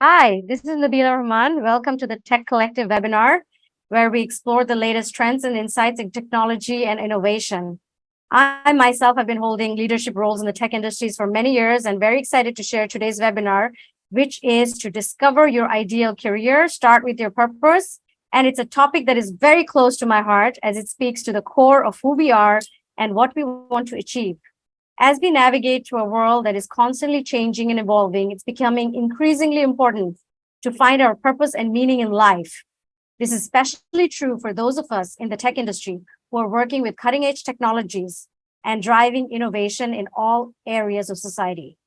Hi, this is Nabila Rahman. Welcome to the Tech Collective webinar, where we explore the latest trends and insights in technology and innovation. I myself have been holding leadership roles in the tech industries for many years and very excited to share today's webinar, which is to discover your ideal career, start with your purpose. And it's a topic that is very close to my heart as it speaks to the core of who we are and what we want to achieve. As we navigate through a world that is constantly changing and evolving, it's becoming increasingly important to find our purpose and meaning in life. This is especially true for those of us in the tech industry who are working with cutting edge technologies and driving innovation in all areas of society.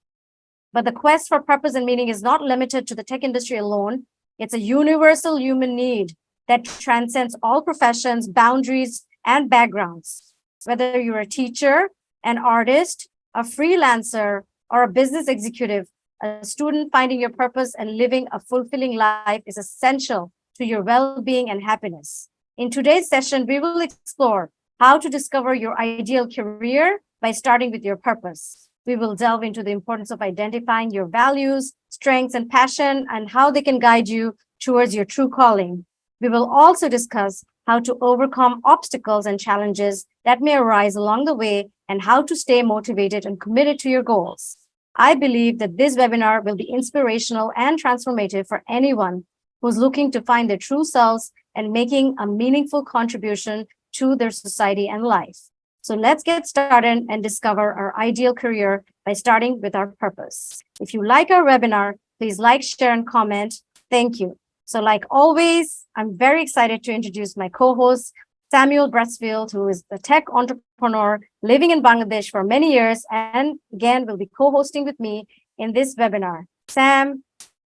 But the quest for purpose and meaning is not limited to the tech industry alone. It's a universal human need that transcends all professions, boundaries, and backgrounds. Whether you're a teacher, an artist, a freelancer, or a business executive, a student finding your purpose and living a fulfilling life is essential to your well-being and happiness. In today's session, we will explore how to discover your ideal career by starting with your purpose. We will delve into the importance of identifying your values, strengths, and passion, and how they can guide you towards your true calling. We will also discuss how to overcome obstacles and challenges that may arise along the way and how to stay motivated and committed to your goals. I believe that this webinar will be inspirational and transformative for anyone who's looking to find their true selves and making a meaningful contribution to their society and life. So let's get started and discover our ideal career by starting with our purpose. If you like our webinar, please like, share, and comment. Thank you. So like always, I'm very excited to introduce my co-host, Samuel Bretzfield, who is a tech entrepreneur living in Bangladesh for many years, and again, will be co-hosting with me in this webinar. Sam,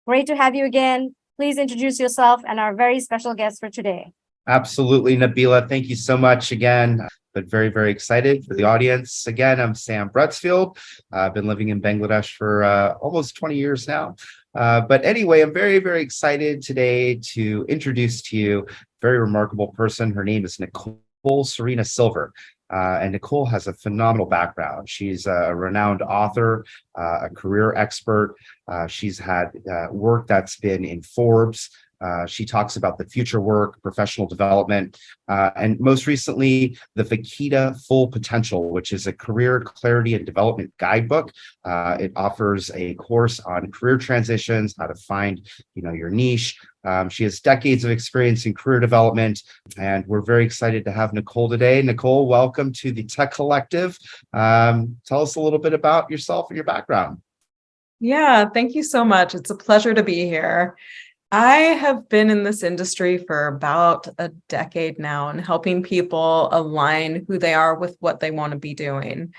great to have you again. Please introduce yourself and our very special guest for today. Absolutely, Nabila. Thank you so much again. But very, very excited for the audience. Again, I'm Sam Bretzfield. I've been living in Bangladesh for almost 20 years now. But anyway, I'm very, very excited today to introduce to you a very remarkable person. Her name is Nicole Serena Silver. And Nicole has a phenomenal background. She's a renowned author, a career expert. She's had work that's been in Forbes. She talks about the future work, professional development, and most recently, the Vekita Full Potential, which is a career clarity and development guidebook. It offers a course on career transitions, how to find, your niche. She has decades of experience in career development, and we're very excited to have Nicole today. Nicole, welcome to the Tech Collective. Tell us a little bit about yourself and your background. Yeah, thank you so much. It's a pleasure to be here. I have been in this industry for about a decade now and helping people align who they are with what they want to be doing.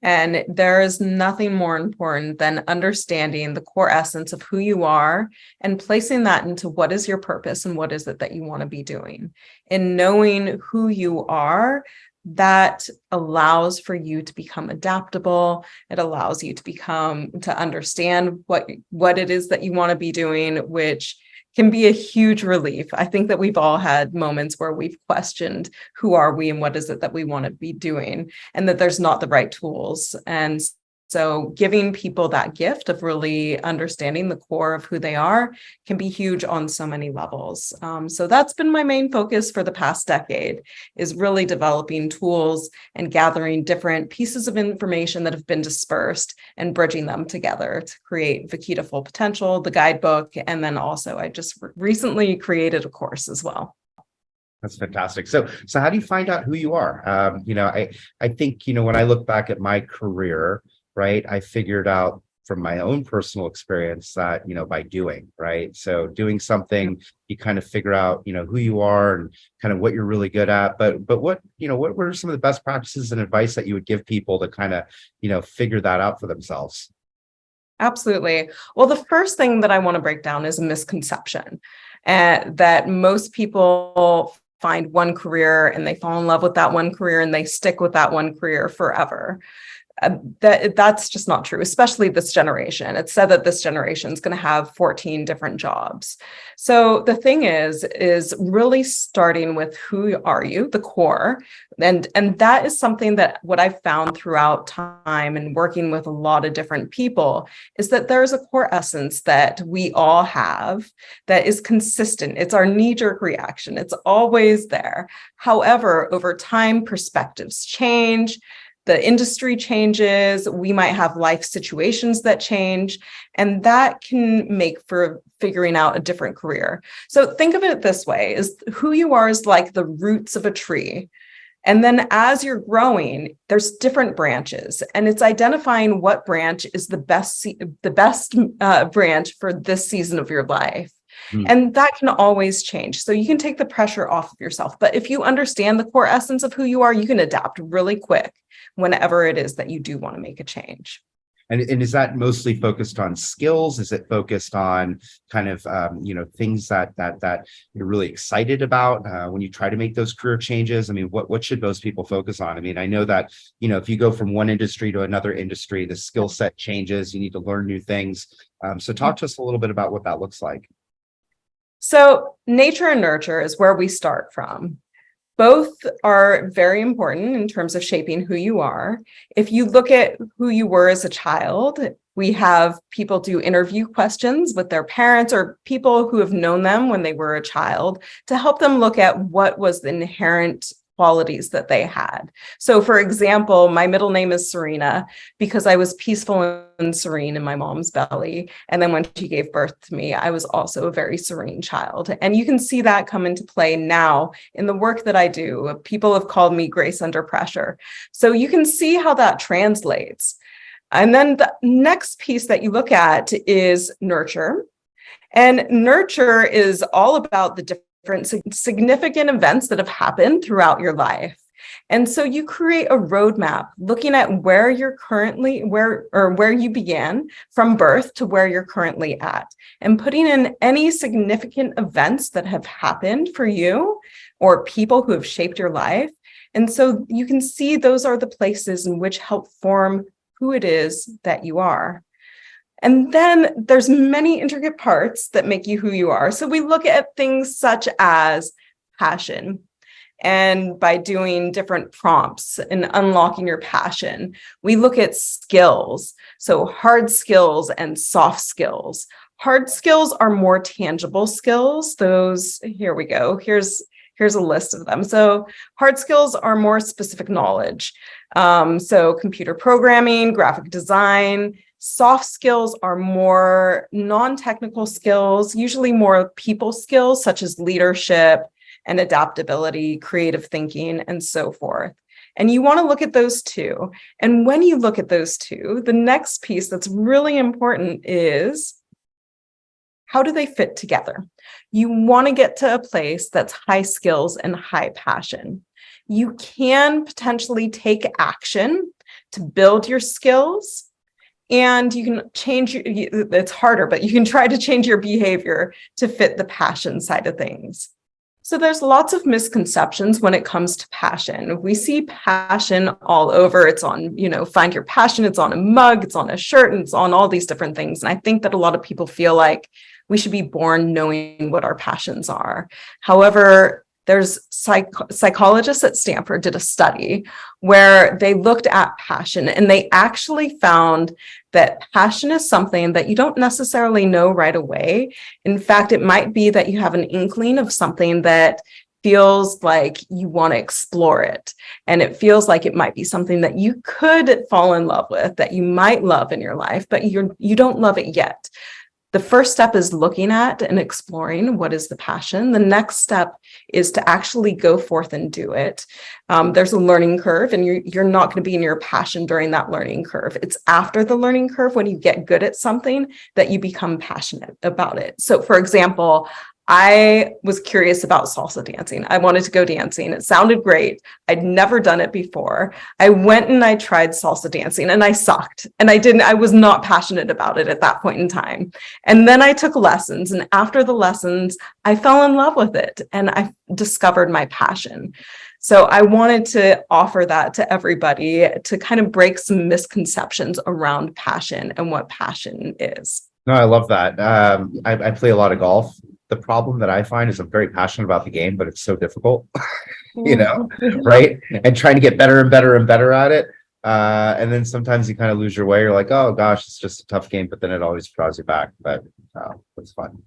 And there is nothing more important than understanding the core essence of who you are and placing that into what is your purpose and what is it that you want to be doing. And knowing who you are, that allows for you to become adaptable. It allows you to understand what it is that you want to be doing, which can be a huge relief. I think that we've all had moments where we've questioned who are we and what is it that we want to be doing, and that there's not the right tools. And so giving people that gift of really understanding the core of who they are can be huge on so many levels. So that's been my main focus for the past decade, is really developing tools and gathering different pieces of information that have been dispersed and bridging them together to create Vekita Full Potential, the guidebook, and then also I just recently created a course as well. That's fantastic. So how do you find out who you are? I think, when I look back at my career, right, I figured out from my own personal experience that, by doing, right? So doing something, you kind of figure out, who you are and kind of what you're really good at. But what are some of the best practices and advice that you would give people to kind of, figure that out for themselves? Absolutely. Well, the first thing that I want to break down is a misconception that most people find one career and they fall in love with that one career and they stick with that one career forever. That's just not true, especially this generation. It's said that this generation is going to have 14 different jobs. So the thing is really starting with who are you, the core. And that is something that what I've found throughout time and working with a lot of different people is that there's a core essence that we all have that is consistent. It's our knee-jerk reaction. It's always there. However, over time, perspectives change. The industry changes, we might have life situations that change, and that can make for figuring out a different career. So think of it this way, is who you are is like the roots of a tree. And then as you're growing, there's different branches, and it's identifying what branch is the best branch for this season of your life. And that can always change. So you can take the pressure off of yourself. But if you understand the core essence of who you are, you can adapt really quick whenever it is that you do want to make a change. And is that mostly focused on skills? Is it focused on kind of, things that you're really excited about when you try to make those career changes? I mean, what should those people focus on? I mean, I know that, if you go from one industry to another industry, the skill set changes, you need to learn new things. So talk to us a little bit about what that looks like. So nature and nurture is where we start from. Both are very important in terms of shaping who you are. If you look at who you were as a child, we have people do interview questions with their parents or people who have known them when they were a child to help them look at what was the inherent qualities that they had. So for example, my middle name is Serena because I was peaceful and serene in my mom's belly. And then when she gave birth to me, I was also a very serene child. And you can see that come into play now in the work that I do. People have called me Grace Under Pressure. So you can see how that translates. And then the next piece that you look at is nurture. And nurture is all about the different significant events that have happened throughout your life. And so you create a roadmap looking at where you're currently, where you began from birth to where you're currently at, and putting in any significant events that have happened for you or people who have shaped your life. And so you can see those are the places in which help form who it is that you are. And then there's many intricate parts that make you who you are. So we look at things such as passion. And by doing different prompts and unlocking your passion, we look at skills. So hard skills and soft skills. Hard skills are more tangible skills. Those, here we go. Here's a list of them. So hard skills are more specific knowledge. So computer programming, graphic design. Soft skills are more non-technical skills, usually more people skills such as leadership and adaptability, creative thinking, and so forth. And you want to look at those two. And when you look at those two, the next piece that's really important is how do they fit together? You want to get to a place that's high skills and high passion. You can potentially take action to build your skills. And you can change, it's harder, but you can try to change your behavior to fit the passion side of things. So there's lots of misconceptions when it comes to passion. We see passion all over. It's on, find your passion. It's on a mug, it's on a shirt, and it's on all these different things. And I think that a lot of people feel like we should be born knowing what our passions are. However, there's psychologists at Stanford did a study where they looked at passion, and they actually found that passion is something that you don't necessarily know right away. In fact, it might be that you have an inkling of something that feels like you want to explore it. And it feels like it might be something that you could fall in love with, that you might love in your life, but you don't love it yet. The first step is looking at and exploring what is the passion. The next step is to actually go forth and do it. There's a learning curve, and you're not going to be in your passion during that learning curve. It's after the learning curve, when you get good at something, that you become passionate about it. So for example, I was curious about salsa dancing. I wanted to go dancing. It sounded great. I'd never done it before. I went and I tried salsa dancing, and I sucked. And I was not passionate about it at that point in time. And then I took lessons. And after the lessons, I fell in love with it, and I discovered my passion. So I wanted to offer that to everybody to kind of break some misconceptions around passion and what passion is. No, I love that. I play a lot of golf. The problem that I find is I'm very passionate about the game, but it's so difficult, right? And trying to get better and better and better at it. And then sometimes you kind of lose your way. You're like, oh gosh, it's just a tough game, but then it always draws you back. But it's fun.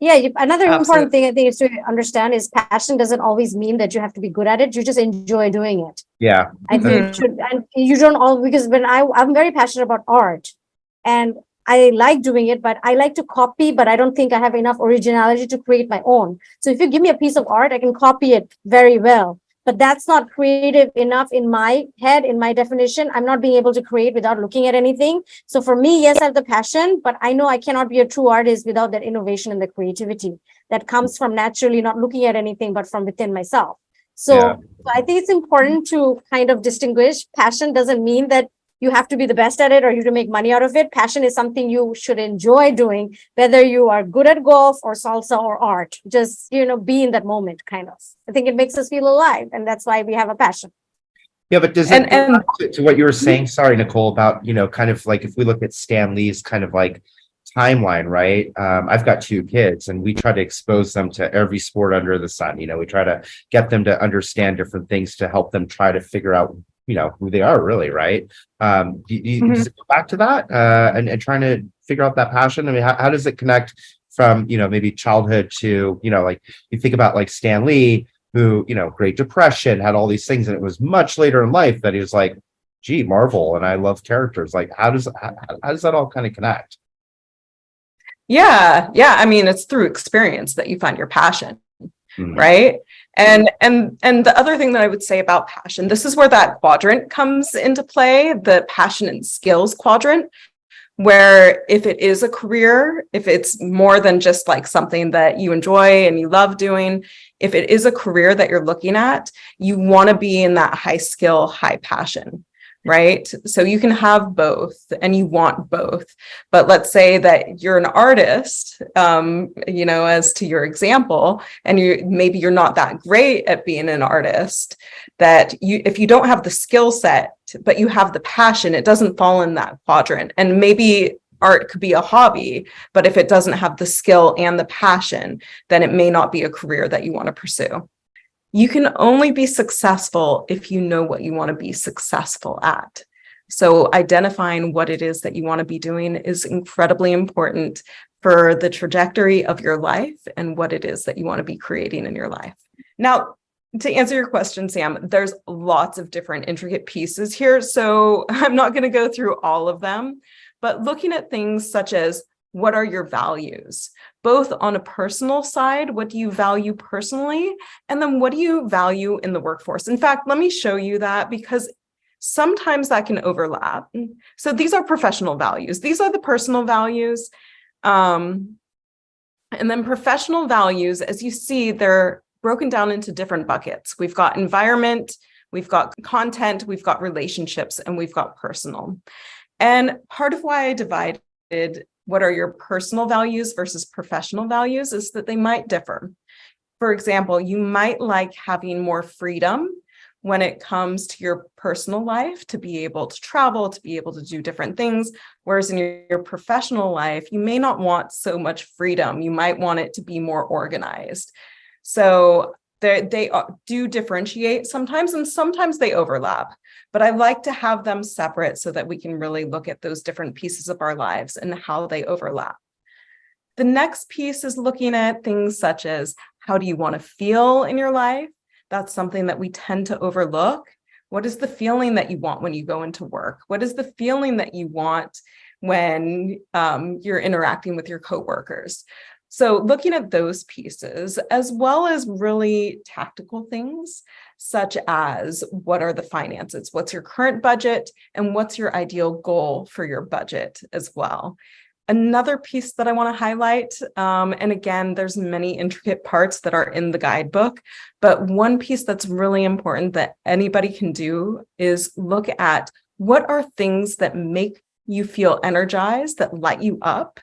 Yeah, another Absolutely. important thing I think is to understand is passion doesn't always mean that you have to be good at it. You just enjoy doing it. Yeah. I think it should, and you don't all, because when I'm very passionate about art and I like doing it, but I like to copy, but I don't think I have enough originality to create my own. So if you give me a piece of art, I can copy it very well. But that's not creative enough in my head, in my definition. I'm not being able to create without looking at anything. So for me, yes, I have the passion, but I know I cannot be a true artist without that innovation and the creativity that comes from naturally not looking at anything, but from within myself. So I think it's important to kind of distinguish. Passion doesn't mean that you have to be the best at it or you to make money out of it. Passion is something you should enjoy doing, whether you are good at golf or salsa or art. Just, be in that moment, kind of. I think it makes us feel alive, and that's why we have a passion. Yeah, but does it go back to what you were saying? Sorry, Nicole, about kind of like if we look at Stan Lee's kind of like timeline, right? I've got 2 kids, and we try to expose them to every sport under the sun. We try to get them to understand different things to help them try to figure out who they are really, right? Does it go back to that and trying to figure out that passion? I mean, how does it connect from, maybe childhood to, like you think about like Stan Lee, who, Great Depression, had all these things, and it was much later in life that he was like, gee, Marvel, and I love characters. Like, how does that all kind of connect? Yeah. I mean, it's through experience that you find your passion. Right. And the other thing that I would say about passion, this is where that quadrant comes into play, the passion and skills quadrant, where if it is a career, if it's more than just like something that you enjoy and you love doing, if it is a career that you're looking at, you want to be in that high skill, high passion. Right. So you can have both and you want both. But let's say that you're an artist, as to your example, and maybe you're not that great at being an artist, that if you don't have the skill set, but you have the passion, it doesn't fall in that quadrant. And maybe art could be a hobby, but if it doesn't have the skill and the passion, then it may not be a career that you want to pursue. You can only be successful if you know what you want to be successful at. So identifying what it is that you want to be doing is incredibly important for the trajectory of your life and what it is that you want to be creating in your life. Now, to answer your question, Sam, there's lots of different intricate pieces here. So I'm not going to go through all of them, but looking at things such as what are your values? Both on a personal side, what do you value personally? And then what do you value in the workforce? In fact, let me show you that because sometimes that can overlap. So these are professional values. These are the personal values. And then professional values, as you see, they're broken down into different buckets. We've got environment, we've got content, we've got relationships, and we've got personal. And part of why I divided what are your personal values versus professional values is that they might differ. For example, you might like having more freedom when it comes to your personal life, to be able to travel, to be able to do different things. Whereas in your professional life, you may not want so much freedom. You might want it to be more organized. So they do differentiate sometimes, and sometimes they overlap. But I like to have them separate so that we can really look at those different pieces of our lives and how they overlap. The next piece is looking at things such as how do you want to feel in your life? That's something that we tend to overlook. What is the feeling that you want when you go into work? What is the feeling that you want when you're interacting with your coworkers? So looking at those pieces, as well as really tactical things, such as what are the finances, what's your current budget, and what's your ideal goal for your budget as well. Another piece that I want to highlight, and again, there's many intricate parts that are in the guidebook, but one piece that's really important that anybody can do is look at what are things that make you feel energized, that light you up.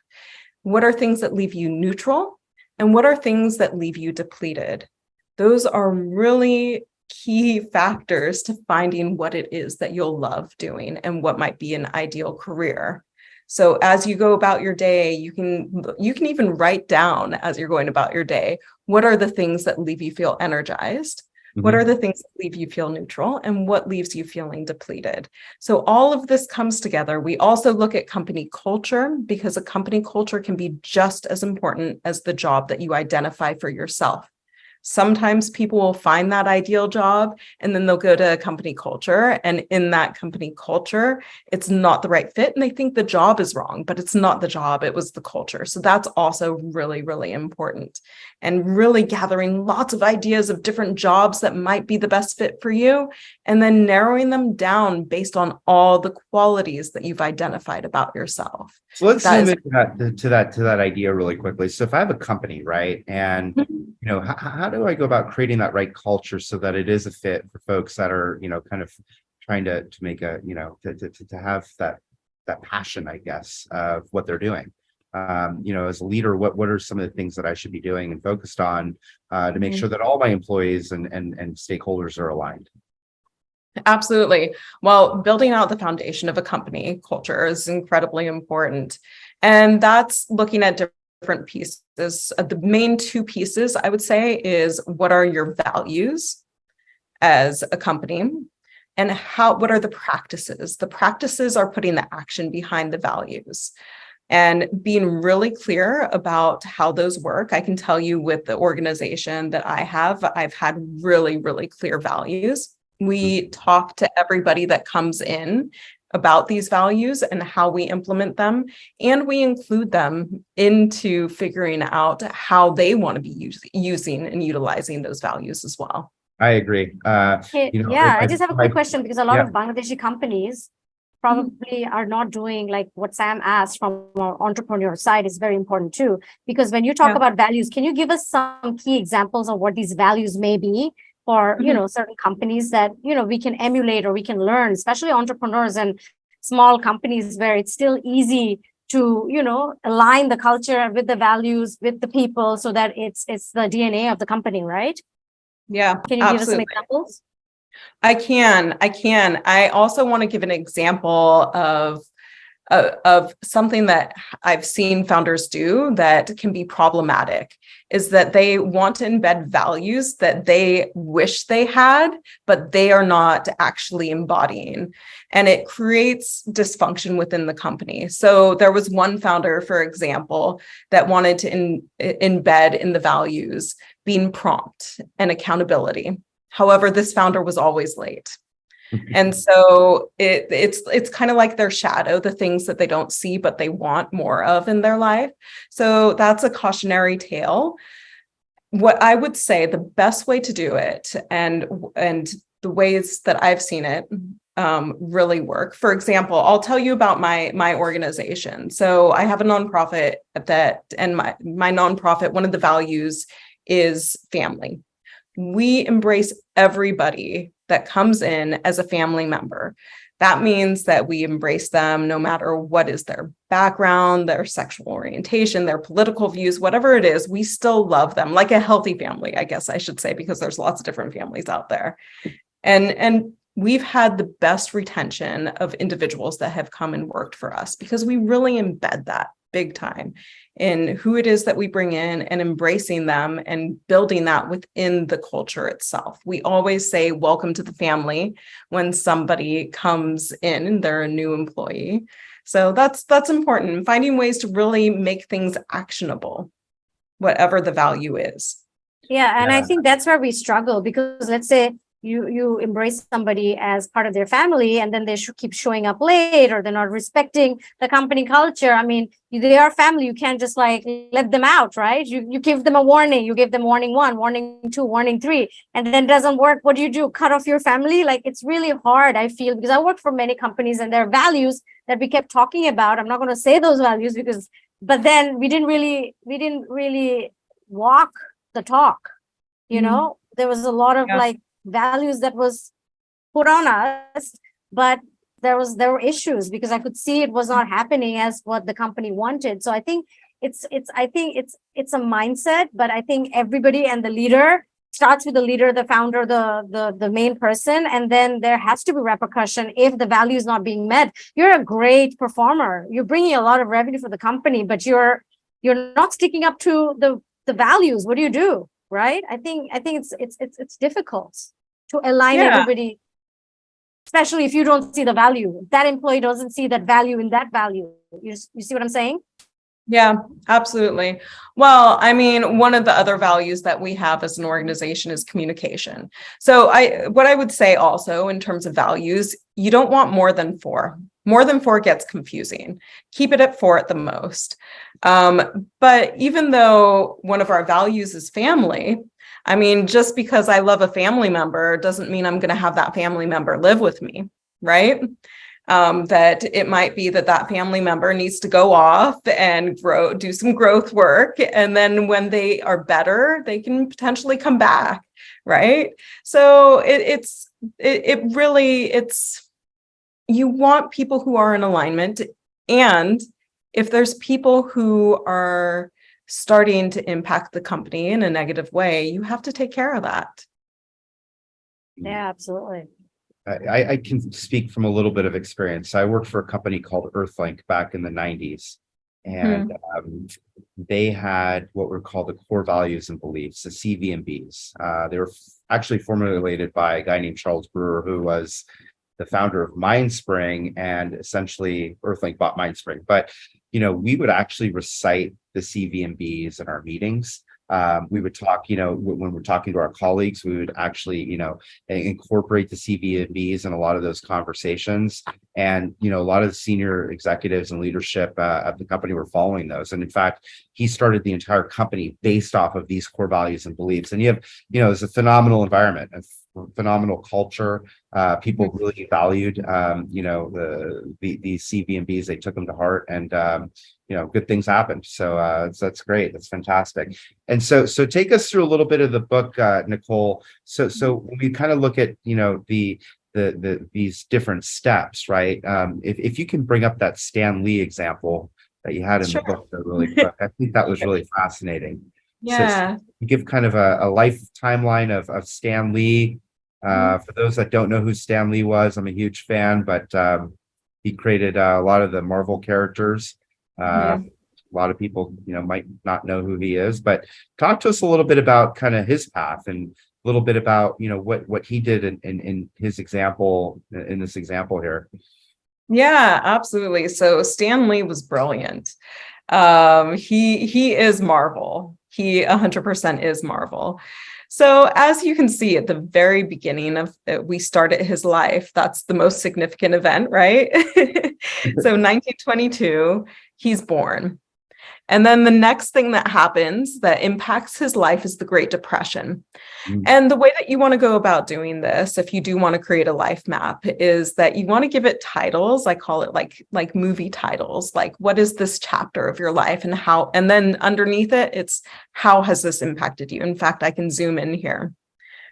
What are things that leave you neutral? And what are things that leave you depleted? Those are really key factors to finding what it is that you'll love doing and what might be an ideal career. So as you go about your day, you can even write down as you're going about your day, what are the things that leave you feel energized? What are the things that leave you feel neutral, and what leaves you feeling depleted? So all of this comes together. We also look at company culture, because a company culture can be just as important as the job that you identify for yourself. Sometimes people will find that ideal job and then they'll go to a company culture, and in that company culture, it's not the right fit and they think the job is wrong, but it's not the job, it was the culture. So that's also really, really important. And really gathering lots of ideas of different jobs that might be the best fit for you, and then narrowing them down based on all the qualities that you've identified about yourself. So let's zoom into that idea really quickly. So if I have a company, right, and how do I go about creating that right culture so that it is a fit for folks that are kind of trying to make a to have that passion, I guess, of what they're doing. As a leader, what are some of the things that I should be doing and focused on to make sure that all my employees and stakeholders are aligned? Absolutely. Well, building out the foundation of a company culture is incredibly important. And that's looking at different pieces. The main two pieces, I would say, is what are your values as a company, and what are the practices? The practices are putting the action behind the values and being really clear about how those work. I can tell you with the organization that I've had really, really clear values. We talk to everybody that comes in about these values and how we implement them, and we include them into figuring out how they want to be using and utilizing those values as well. I agree. I just have a quick question, because a lot of Bangladeshi companies probably are not doing like what Sam asked from our entrepreneur side is very important too. Because when you talk about values, can you give us some key examples of what these values may be for, certain companies that, we can emulate or we can learn, especially entrepreneurs and small companies where it's still easy to, align the culture with the values, with the people, so that it's the DNA of the company, right? Yeah. Can you give us some examples? I can. I also want to give an example of something that I've seen founders do that can be problematic, is that they want to embed values that they wish they had, but they are not actually embodying. And it creates dysfunction within the company. So there was one founder, for example, that wanted to embed in the values being prompt and accountability. However, this founder was always late. And so it's kind of like their shadow, the things that they don't see, but they want more of in their life. So that's a cautionary tale. What I would say the best way to do it, and the ways that I've seen it really work. For example, I'll tell you about my organization. So I have a nonprofit and my nonprofit, one of the values is family. We embrace everybody that comes in as a family member. That means that we embrace them no matter what is their background, their sexual orientation, their political views, whatever it is, we still love them like a healthy family, I guess I should say, because there's lots of different families out there. And we've had the best retention of individuals that have come and worked for us because we really embed that big time in who it is that we bring in and embracing them and building that within the culture itself. We always say, welcome to the family when somebody comes in and they're a new employee. So that's important, finding ways to really make things actionable, whatever the value is. Yeah, and I think that's where we struggle, because let's say you embrace somebody as part of their family, and then they should keep showing up late, or they're not respecting the company culture. I mean, they are family. You can't just like let them out, right? You give them a warning. You give them warning 1, warning 2, warning 3, and then it doesn't work. What do? Cut off your family? Like, it's really hard, I feel, because I work for many companies and their values that we kept talking about. I'm not going to say those values but then we didn't really walk the talk. There was a lot of like values that was put on us, but there were issues because I could see it was not happening as what the company wanted. So I think it's a mindset, but I think everybody and the leader starts with the leader, the founder, the main person, and then there has to be repercussion if the value is not being met. You're a great performer. You're bringing a lot of revenue for the company, but you're not sticking up to the values. What do you do? Right? I think it's difficult to align everybody, especially if you don't see the value. If that employee doesn't see that value in that value. You see what I'm saying? Yeah, absolutely. Well, I mean, one of the other values that we have as an organization is communication. So what I would say also in terms of values, you don't want more than 4. More than 4 gets confusing. Keep it at 4 at the most. But even though one of our values is family, I mean, just because I love a family member doesn't mean I'm going to have that family member live with me, right? That it might be that family member needs to go off and do some growth work. And then when they are better, they can potentially come back, right? So you want people who are in alignment. And if there's people who are starting to impact the company in a negative way, you have to take care of that. Yeah, absolutely. I can speak from a little bit of experience. I worked for a company called Earthlink back in the 90s, and they had what were called the core values and beliefs, the CVMBs. They were actually formulated by a guy named Charles Brewer, who was the founder of MindSpring, and essentially Earthlink bought MindSpring. But we would actually recite the CVMBs in our meetings. We would talk, when we're talking to our colleagues, we would actually, incorporate the CVMBs in a lot of those conversations. And, a lot of the senior executives and leadership of the company were following those. And in fact, he started the entire company based off of these core values and beliefs. And you have, it's a phenomenal environment, a phenomenal culture. People really valued, these CVMBs. They took them to heart, and good things happened. So that's great. That's fantastic. And so take us through a little bit of the book, Nicole. So when we kind of look at these different steps, right? If you can bring up that Stan Lee example that you had in the book really quick, I think that was really fascinating. Yeah. So you give kind of a life timeline of Stan Lee. For those that don't know who Stan Lee was, I'm a huge fan, but he created a lot of the Marvel characters. A lot of people, might not know who he is, but talk to us a little bit about kind of his path and a little bit about, what he did in his example, in this example here. Yeah, absolutely. So Stan Lee was brilliant. He is Marvel. He 100% is Marvel. So as you can see at the very beginning of we started his life, that's the most significant event, right? So 1922, he's born. And then the next thing that happens that impacts his life is the Great Depression. And the way that you want to go about doing this, if you do want to create a life map, is that you want to give it titles. I call it like movie titles, like what is this chapter of your life and how, and then underneath it, it's how has this impacted you? In fact, I can zoom in here,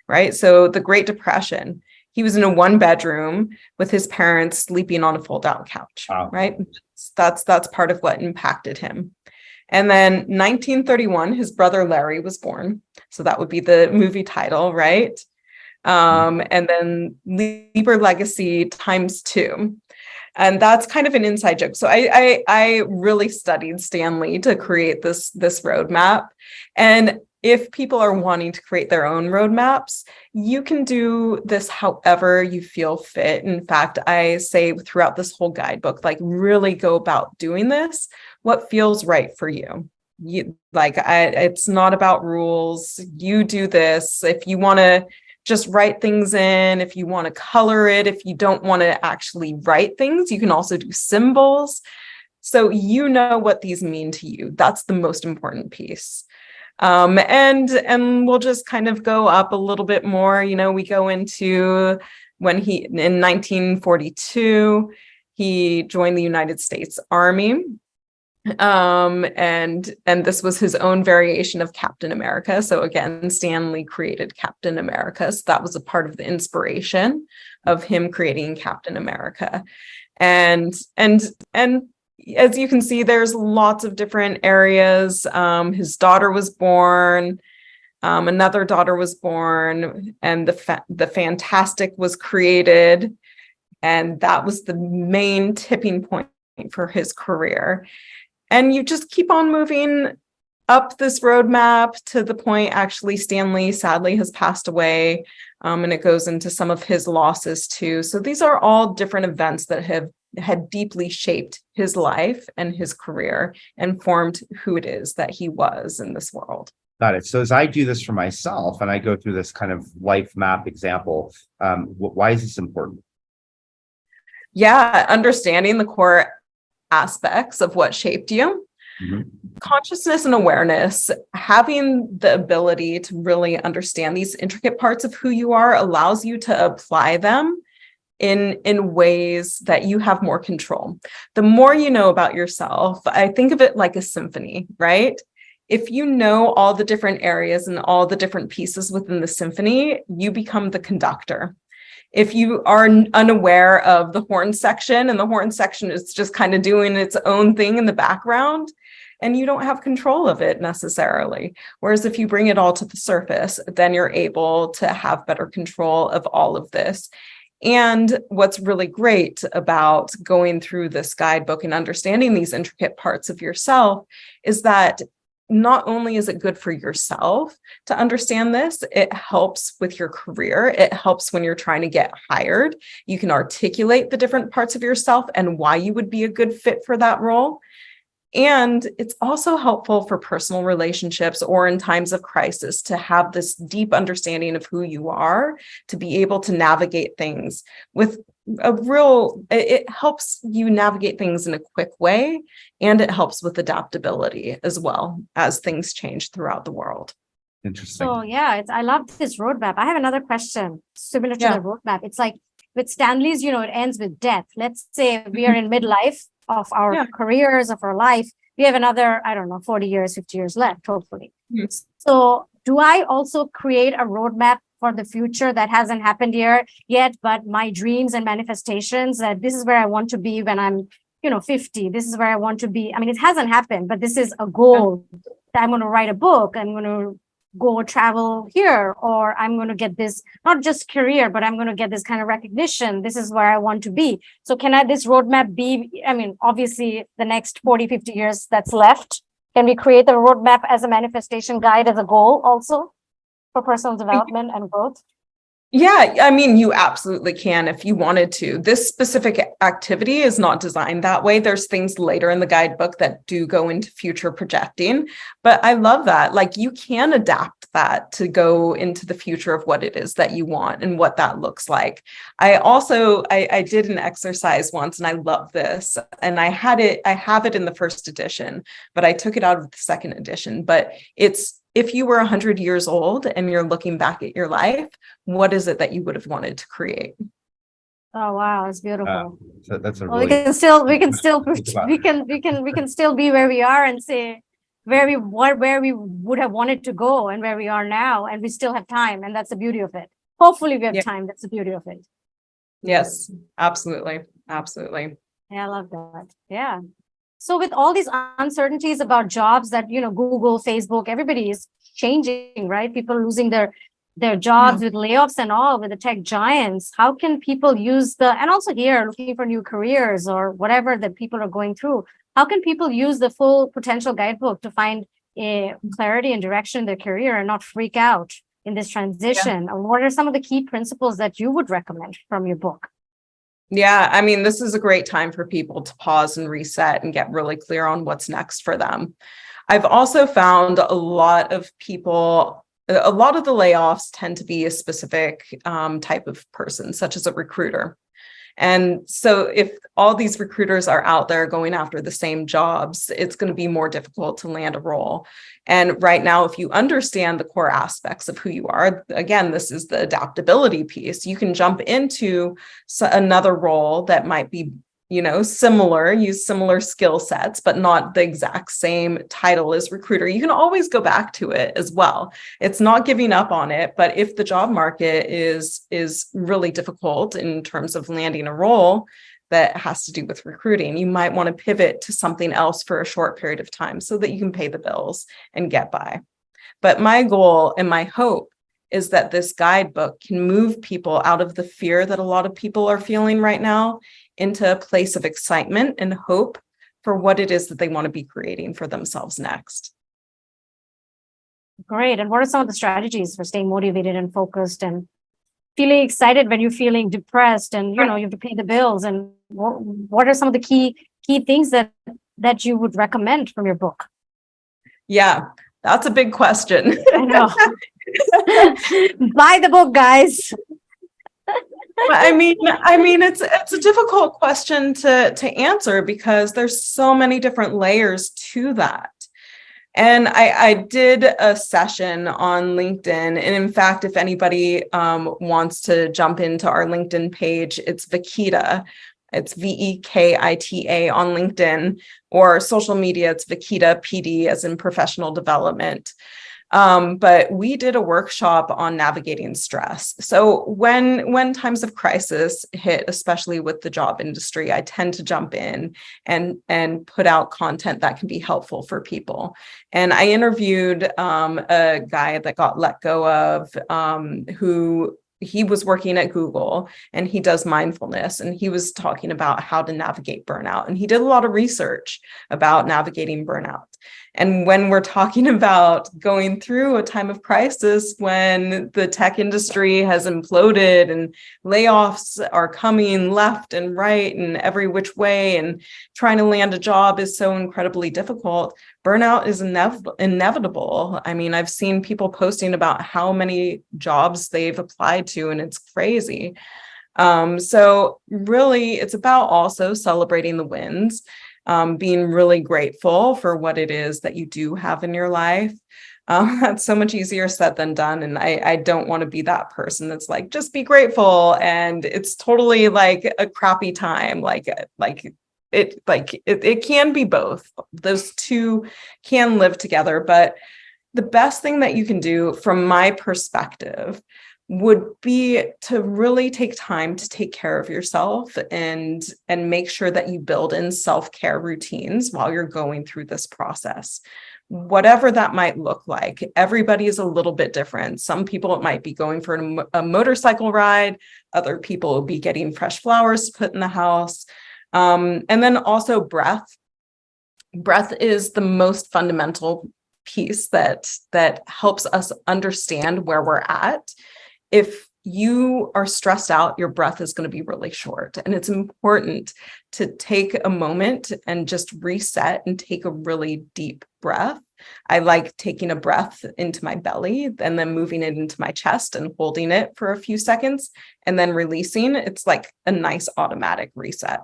right? So the Great Depression, he was in a 1-bedroom with his parents sleeping on a fold-out couch, right? That's part of what impacted him. And then 1931, his brother Larry was born. So that would be the movie title, right? And then Lieber Legacy ×2. And that's kind of an inside joke. So I really studied Stan Lee to create this roadmap. And if people are wanting to create their own roadmaps, you can do this however you feel fit. In fact, I say throughout this whole guidebook, like really go about doing this, what feels right for you. It's not about rules. You do this. If you want to just write things in, if you want to color it, if you don't want to actually write things, you can also do symbols. So you know what these mean to you. That's the most important piece. And we'll just kind of go up a little bit more. We go into when in 1942, he joined the United States Army. And this was his own variation of Captain America. So again, Stan Lee created Captain America. So that was a part of the inspiration of him creating Captain America. And as you can see, there's lots of different areas. His daughter was born. Another daughter was born, and the fantastic was created. And that was the main tipping point for his career. And you just keep on moving up this roadmap to the point, actually, Stanley sadly has passed away. And it goes into some of his losses too. So these are all different events that had deeply shaped his life and his career and formed who it is that he was in this world. Got it. So as I do this for myself and I go through this kind of life map example, why is this important? Yeah, understanding the core aspects of what shaped you. Mm-hmm. Consciousness and awareness, having the ability to really understand these intricate parts of who you are allows you to apply them in ways that you have more control. The more you know about yourself, I think of it like a symphony, right? If you know all the different areas and all the different pieces within the symphony, you become the conductor. If you are unaware of the horn section and the horn section is just kind of doing its own thing in the background, and you don't have control of it necessarily. Whereas if you bring it all to the surface, then you're able to have better control of all of this. And what's really great about going through this guidebook and understanding these intricate parts of yourself is that not only is it good for yourself to understand this, it helps with your career. It helps when you're trying to get hired. You can articulate the different parts of yourself and why you would be a good fit for that role. And it's also helpful for personal relationships or in times of crisis to have this deep understanding of who you are, to be able to navigate things with it helps you navigate things in a quick way, and it helps with adaptability as well as things change throughout the world. Interesting. So yeah, I love this roadmap. I have another question similar to the roadmap. It's like with Stanley's, it ends with death. Let's say we are in midlife of our careers, of our life. We have another, 40 years, 50 years left, hopefully. Mm-hmm. So do I also create a roadmap for the future that hasn't happened here yet, but my dreams and manifestations, that this is where I want to be when I'm, 50. This is where I want to be. I mean, it hasn't happened, but this is a goal that I'm going to write a book. I'm going to go travel here, or I'm going to get this, not just career, but I'm going to get this kind of recognition. This is where I want to be. So can this roadmap be, obviously the next 40, 50 years that's left, can we create the roadmap as a manifestation guide, as a goal also for personal development and growth? Yeah, you absolutely can if you wanted to. This specific activity is not designed that way. There's things later in the guidebook that do go into future projecting, but I love that. Like, you can adapt that to go into the future of what it is that you want and what that looks like. I did an exercise once, and I love this, and I have it in the first edition, but I took it out of the second edition. But it's, if you were 100 years old and you're looking back at your life, what is it that you would have wanted to create? Oh wow, that's beautiful. So that's a we can still be where we are and say where we would have wanted to go and where we are now, and we still have time, and that's the beauty of it. Hopefully we have time. That's the beauty of it. Yes, absolutely. Absolutely. Yeah, I love that. Yeah. So with all these uncertainties about jobs that, Google, Facebook, everybody is changing, right? People losing their jobs with layoffs and all, with the tech giants. How can people use and also here looking for new careers or whatever that people are going through, how can people use the full potential guidebook to find a clarity and direction in their career and not freak out in this transition? Or what are some of the key principles that you would recommend from your book? Yeah, this is a great time for people to pause and reset and get really clear on what's next for them. I've also found a lot of the layoffs tend to be a specific type of person, such as a recruiter. And so if all these recruiters are out there going after the same jobs, it's going to be more difficult to land a role. And right now, if you understand the core aspects of who you are, again, this is the adaptability piece. You can jump into another role that might be, similar, use similar skill sets, but not the exact same title as recruiter. You can always go back to it as well. It's not giving up on it, but if the job market is really difficult in terms of landing a role that has to do with recruiting, you might want to pivot to something else for a short period of time so that you can pay the bills and get by. But my goal and my hope is that this guidebook can move people out of the fear that a lot of people are feeling right now into a place of excitement and hope for what it is that they want to be creating for themselves next. Great. And what are some of the strategies for staying motivated and focused and feeling excited when you're feeling depressed and, you have to pay the bills? And what are some of the key things that you would recommend from your book? Yeah, that's a big question. I know. Buy the book, guys. I mean, it's a difficult question to answer because there's so many different layers to that. And I did a session on LinkedIn. And in fact, if anybody wants to jump into our LinkedIn page, it's Vekita. It's VEKITA on LinkedIn, or social media, it's Vekita PD as in professional development. But we did a workshop on navigating stress. So when times of crisis hit, especially with the job industry, I tend to jump in and put out content that can be helpful for people. And I interviewed a guy that got let go of, who he was working at Google and he does mindfulness, and he was talking about how to navigate burnout. And he did a lot of research about navigating burnout. And when we're talking about going through a time of crisis, when the tech industry has imploded and layoffs are coming left and right and every which way, and trying to land a job is so incredibly difficult, burnout is inevitable. I mean, I've seen people posting about how many jobs they've applied to, and it's crazy. So really, it's about also celebrating the wins. Being really grateful for what it is that you do have in your life. That's so much easier said than done. And I don't want to be that person that's like, just be grateful. And it's totally like a crappy time. It can be both. Those two can live together. But the best thing that you can do from my perspective would be to really take time to take care of yourself and make sure that you build in self-care routines while you're going through this process. Whatever that might look like, everybody is a little bit different. Some people, it might be going for a motorcycle ride. Other people will be getting fresh flowers to put in the house. And then also breath. Breath is the most fundamental piece that helps us understand where we're at. If you are stressed out, your breath is going to be really short. And it's important to take a moment and just reset and take a really deep breath. I like taking a breath into my belly and then moving it into my chest and holding it for a few seconds and then releasing. It's like a nice automatic reset.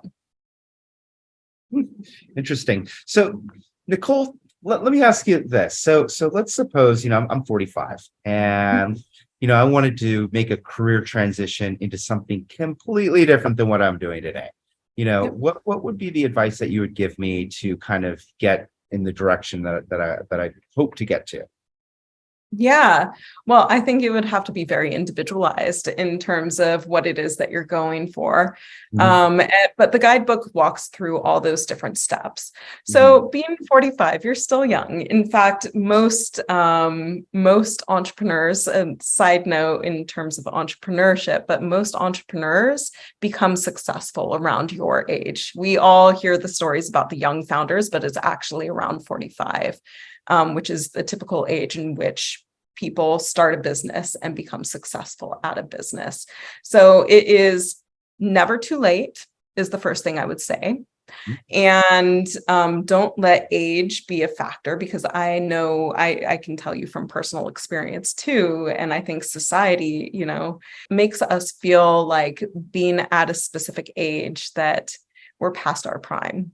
Interesting. So, Nicole, let me ask you this. So let's suppose, I'm 45 and I wanted to make a career transition into something completely different than what I'm doing today. What would be the advice that you would give me to kind of get in the direction that I hope to get to? Yeah, well, I think it would have to be very individualized in terms of what it is that you're going for. But the guidebook walks through all those different steps. So being 45, you're still young. In fact, most entrepreneurs, side note in terms of entrepreneurship, but most entrepreneurs become successful around your age. We all hear the stories about the young founders, but it's actually around 45. Which is the typical age in which people start a business and become successful at a business. So it is never too late, is the first thing I would say. And don't let age be a factor, because I know I can tell you from personal experience too. And I think society, makes us feel like being at a specific age that we're past our prime.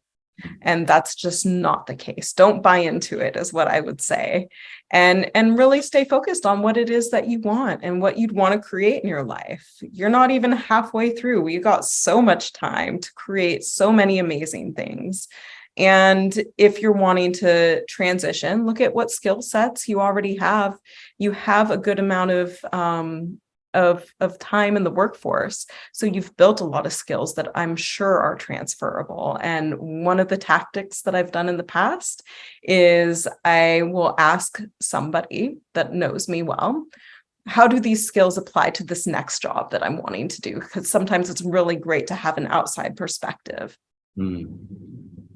And that's just not the case. Don't buy into it, is what I would say. And really stay focused on what it is that you want and what you'd want to create in your life. You're not even halfway through. You got so much time to create so many amazing things. And if you're wanting to transition, look at what skill sets you already have. You have a good amount of of time in the workforce. So you've built a lot of skills that I'm sure are transferable. And one of the tactics that I've done in the past is I will ask somebody that knows me well, how do these skills apply to this next job that I'm wanting to do? Because sometimes it's really great to have an outside perspective.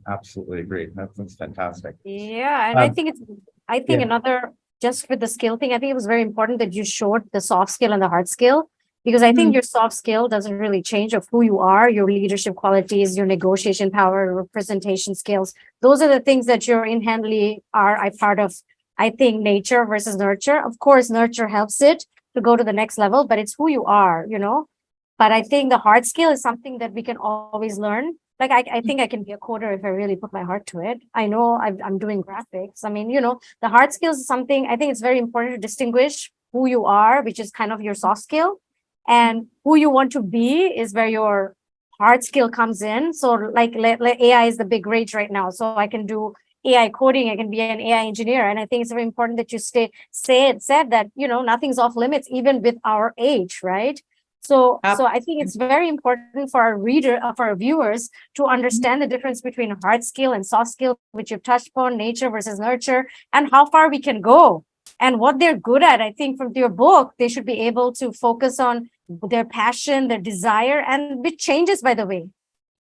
Absolutely agree. That's fantastic. Yeah, and I think yeah. another, just with the skill thing, I think it was very important that you showed the soft skill and the hard skill, because I think your soft skill doesn't really change of who you are, your leadership qualities, your negotiation power, representation skills. Those are the things that you're inherently are a part of, I think, nature versus nurture. Of course, nurture helps it to go to the next level, but it's who you are, you know? But I think the hard skill is something that we can always learn. Like I think I can be a coder if I really put my heart to it. I know I'm doing graphics. I mean, you know, the hard skills is something I think it's very important to distinguish who you are, which is kind of your soft skill, and who you want to be is where your hard skill comes in. So like AI is the big rage right now. So I can do AI coding, I can be an AI engineer. And I think it's very important that you said that, you know, nothing's off limits, even with our age, right? So I think it's very important for for our viewers to understand the difference between hard skill and soft skill, which you've touched upon, nature versus nurture, and how far we can go and what they're good at. I think from your book, they should be able to focus on their passion, their desire, and which changes, by the way.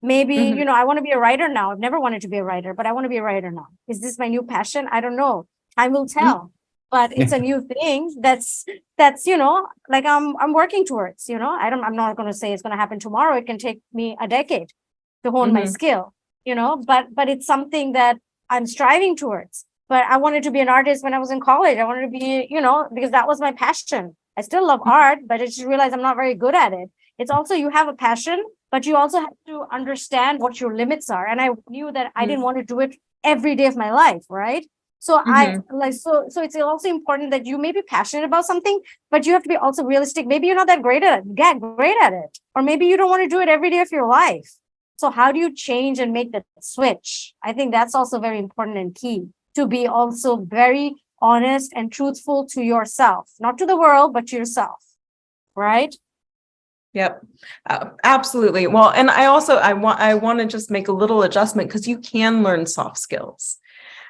Maybe, you know, I want to be a writer now. I've never wanted to be a writer, but I want to be a writer now. Is this my new passion? I don't know. Time will tell. But it's a new thing that's you know, like I'm working towards, you know. I'm not going to say it's going to happen tomorrow. It can take me a decade to hone my skill, you know, but it's something that I'm striving towards. But I wanted to be an artist when I was in college. I wanted to be, you know, because that was my passion. I still love art, but I just realized I'm not very good at it. It's also, you have a passion, but you also have to understand what your limits are. And I knew that I didn't want to do it every day of my life, right? So so it's also important that you may be passionate about something, but you have to be also realistic. Maybe you're not that great at it, get great at it, or maybe you don't want to do it every day of your life. So how do you change and make that switch? I think that's also very important and key, to be also very honest and truthful to yourself, not to the world, but to yourself, right? Yep, absolutely. Well, and I want to just make a little adjustment, because you can learn soft skills.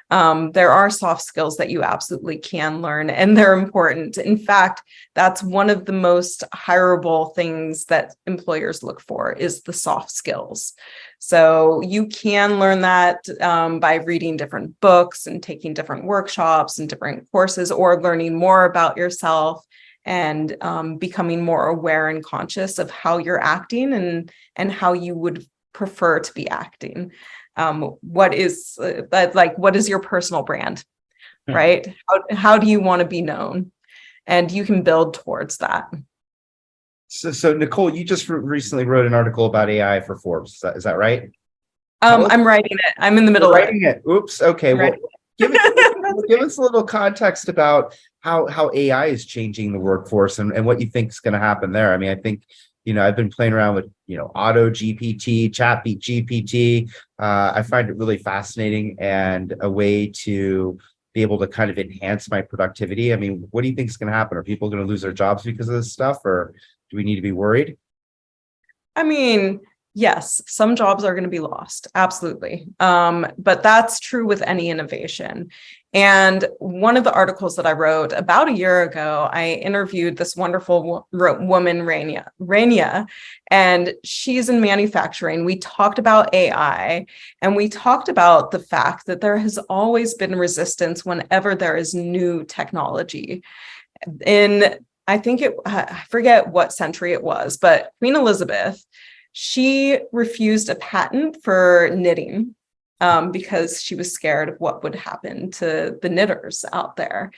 There are soft skills that you absolutely can learn, and they're important. In fact, that's one of the most hireable things that employers look for, is the soft skills. So you can learn that by reading different books and taking different workshops and different courses, or learning more about yourself and becoming more aware and conscious of how you're acting and how you would prefer to be acting. What is your personal brand, right? How do you want to be known? And you can build towards that. So Nicole, you just recently wrote an article about AI for Forbes. Is that right? I'm writing it. I'm in the middle of writing it. Oops. Okay. Well, give us a little context about how AI is changing the workforce and what you think is going to happen there. I mean, I think, you know, I've been playing around with, you know, Auto GPT, Chat GPT. I find it really fascinating and a way to be able to kind of enhance my productivity. I mean, what do you think is going to happen? Are people going to lose their jobs because of this stuff, or do we need to be worried? I mean, yes, some jobs are going to be lost. Absolutely. But that's true with any innovation. And one of the articles that I wrote about a year ago, I interviewed this wonderful woman, Rania, and she's in manufacturing. We talked about AI, and we talked about the fact that there has always been resistance whenever there is new technology. I forget what century it was, but Queen Elizabeth, she refused a patent for knitting because she was scared of what would happen to the knitters out there.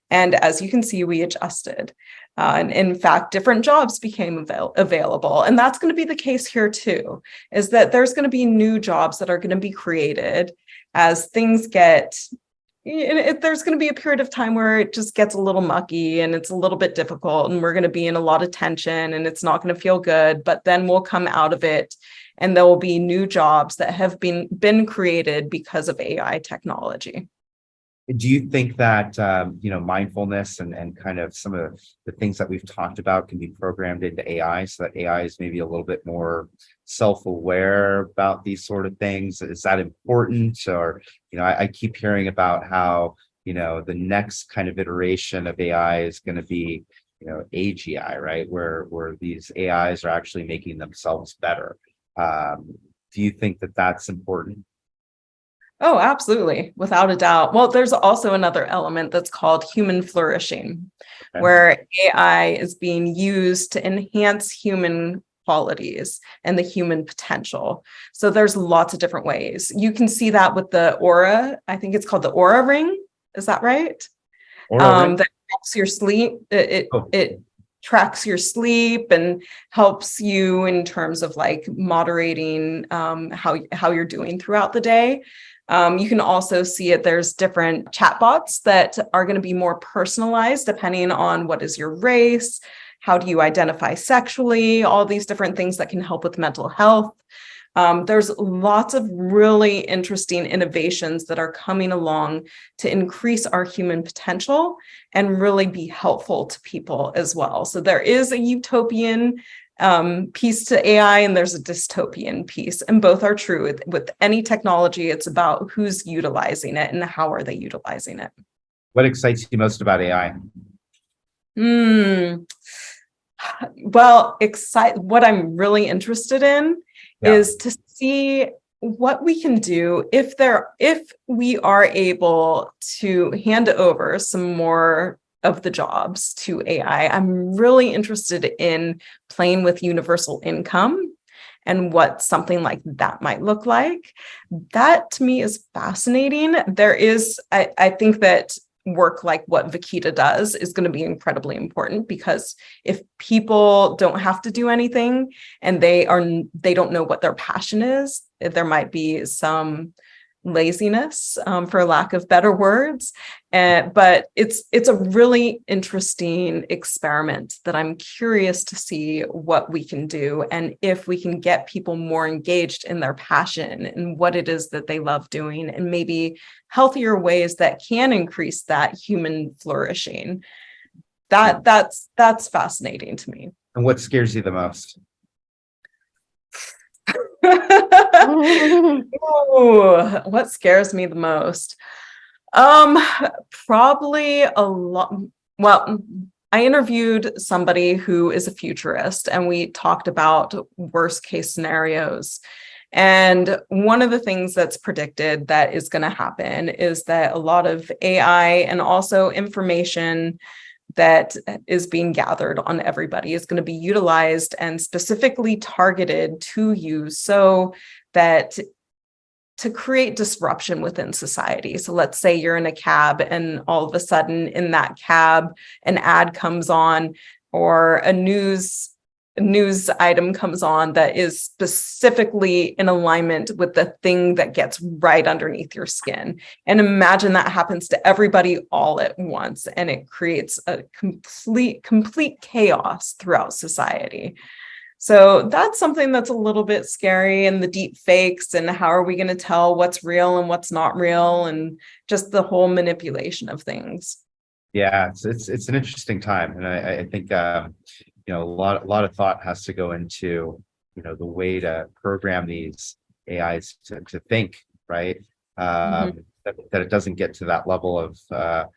And as you can see, we adjusted. And in fact, different jobs became available. And that's going to be the case here too, is that there's going to be new jobs that are going to be created as things get, there's going to be a period of time where it just gets a little mucky and it's a little bit difficult, and we're going to be in a lot of tension and it's not going to feel good, but then we'll come out of it and there will be new jobs that have been created because of AI technology. Do you think that mindfulness and kind of some of the things that we've talked about can be programmed into AI so that AI is maybe a little bit more self-aware about these sort of things? Is that important? Or, I keep hearing about how, the next kind of iteration of AI is going to be, AGI, right? Where these AIs are actually making themselves better. Do you think that that's important? Oh, absolutely. Without a doubt. Well, there's also another element that's called human flourishing, Okay. where AI is being used to enhance human qualities and the human potential. So there's lots of different ways. You can see that with the Aura. I think it's called the Aura Ring. Is that right? That tracks your sleep. It tracks your sleep and helps you in terms of like moderating how you're doing throughout the day. You can also see it. There's different chatbots that are going to be more personalized depending on what is your race, how do you identify sexually, all these different things that can help with mental health. There's lots of really interesting innovations that are coming along to increase our human potential and really be helpful to people as well. So there is a utopian piece to AI and there's a dystopian piece, and both are true. With any technology, it's about who's utilizing it and how are they utilizing it. What excites you most about AI? Well, what I'm really interested in is to see what we can do if we are able to hand over some more of the jobs to AI. I'm really interested in playing with universal income and what something like that might look like. That to me is fascinating. I think that work like what Vekita does is going to be incredibly important, because if people don't have to do anything and they don't know what their passion is, there might be some laziness, for lack of better words. But it's a really interesting experiment that I'm curious to see what we can do and if we can get people more engaged in their passion and what it is that they love doing, and maybe healthier ways that can increase that human flourishing. That's fascinating to me. And what scares you the most? Ooh, what scares me the most? Probably a lot. Well, I interviewed somebody who is a futurist and we talked about worst case scenarios. And one of the things that's predicted that is going to happen is that a lot of AI and also information that is being gathered on everybody is going to be utilized and specifically targeted to you so that to create disruption within society. So let's say you're in a cab and all of a sudden in that cab, an ad comes on or a news item comes on that is specifically in alignment with the thing that gets right underneath your skin. And imagine that happens to everybody all at once, and it creates a complete chaos throughout society. So that's something that's a little bit scary, and the deep fakes and how are we going to tell what's real and what's not real, and just the whole manipulation of things. Yeah, it's an interesting time. And I think a lot of thought has to go into the way to program these AIs to think, right? That it doesn't get to that level of that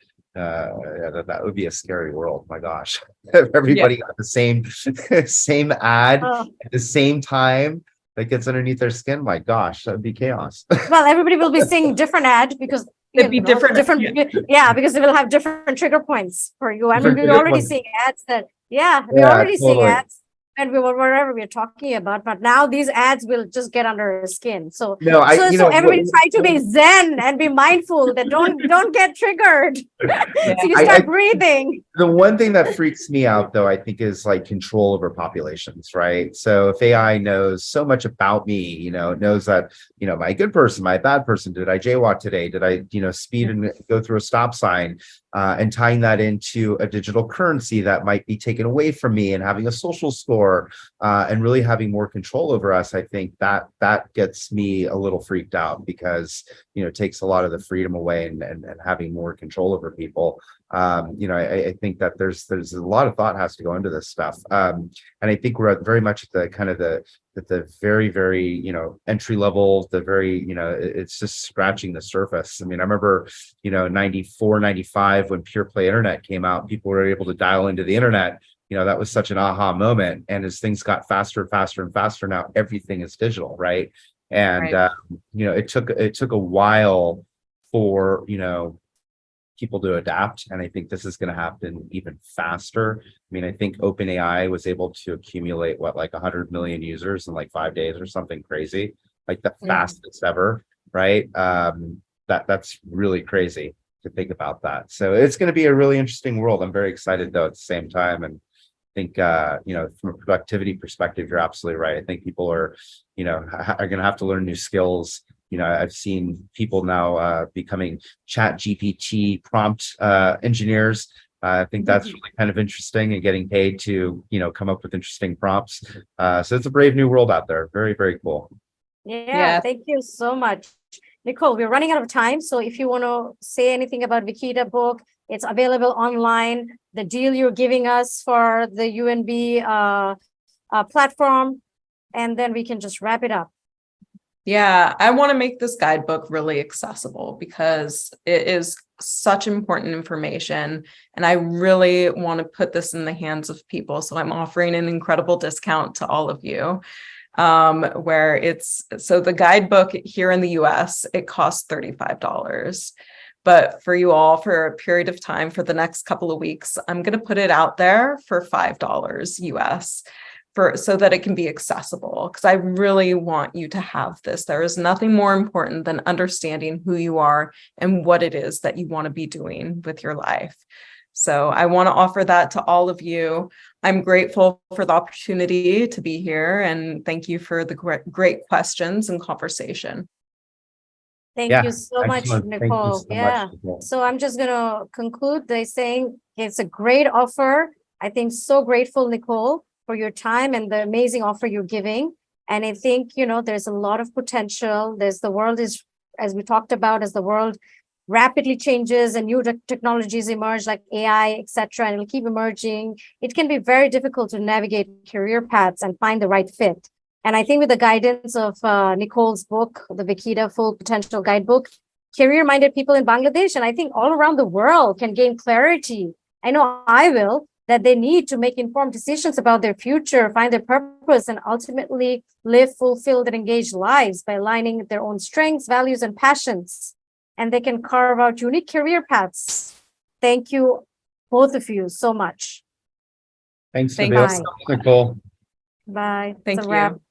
would be a scary world. My gosh. If everybody got the same ad at the same time that gets underneath their skin, my gosh, that would be chaos. Well, everybody will be seeing different ads because it'd be different. Because they will have different trigger points for you. I mean, we're already seeing ads that we're already seeing ads and whatever we're talking about, but now these ads will just get under our skin. So everybody try to be zen and be mindful that don't get triggered. So you start breathing. The one thing that freaks me out though, I think, is like control over populations, right? So if AI knows so much about me, it knows that, am I a good person, am I a bad person? Did I jaywalk today? Did I, speed and go through a stop sign? and tying that into a digital currency that might be taken away from me, and having a social score, and really having more control over us, I think that gets me a little freaked out, because it takes a lot of the freedom away, and having more control over people. I think that there's a lot of thought has to go into this stuff, and I think we're very much at the kind of the very, very, entry level, the very, it's just scratching the surface. I mean, I remember, 94, 95, when pure play internet came out, people were able to dial into the internet. That was such an aha moment. And as things got faster, faster, and faster, now everything is digital, right? And, Right. it took a while for, people to adapt. And I think this is going to happen even faster. I mean, I think OpenAI was able to accumulate like 100 million users in like 5 days or something crazy, like the fastest ever, right? That's really crazy to think about that. So it's going to be a really interesting world. I'm very excited though at the same time. And I think, from a productivity perspective, you're absolutely right. I think people are going to have to learn new skills. I've seen people now becoming Chat GPT prompt engineers. I think that's really kind of interesting, and getting paid to, come up with interesting prompts. So it's a brave new world out there. Very, very cool. Yeah, thank you so much. Nicole, we're running out of time. So if you want to say anything about Vekita book, it's available online. The deal you're giving us for the UNB platform, and then we can just wrap it up. Yeah, I want to make this guidebook really accessible, because it is such important information, and I really want to put this in the hands of people. So I'm offering an incredible discount to all of you, where so the guidebook here in the US, it costs $35. But for you all, for a period of time, for the next couple of weeks, I'm going to put it out there for $5 US. So that it can be accessible, because I really want you to have this. There is nothing more important than understanding who you are and what it is that you want to be doing with your life. So I want to offer that to all of you. I'm grateful for the opportunity to be here, and thank you for the great questions and conversation. Thank you so much, Nicole. So I'm just going to conclude by saying it's a great offer. I think so grateful, Nicole, for your time and the amazing offer you're giving. And I think, there's a lot of potential. The world is, as we talked about, as the world rapidly changes and new technologies emerge like AI, etc., and it'll keep emerging, it can be very difficult to navigate career paths and find the right fit. And I think with the guidance of Nicole's book, the Vekita Full Potential Guidebook, career-minded people in Bangladesh, and I think all around the world, can gain clarity. I know I will, that they need to make informed decisions about their future, find their purpose, and ultimately live fulfilled and engaged lives by aligning their own strengths, values, and passions. And they can carve out unique career paths. Thank you, both of you, so much. Thanks, Nabila. Nicole. Bye. Thank you.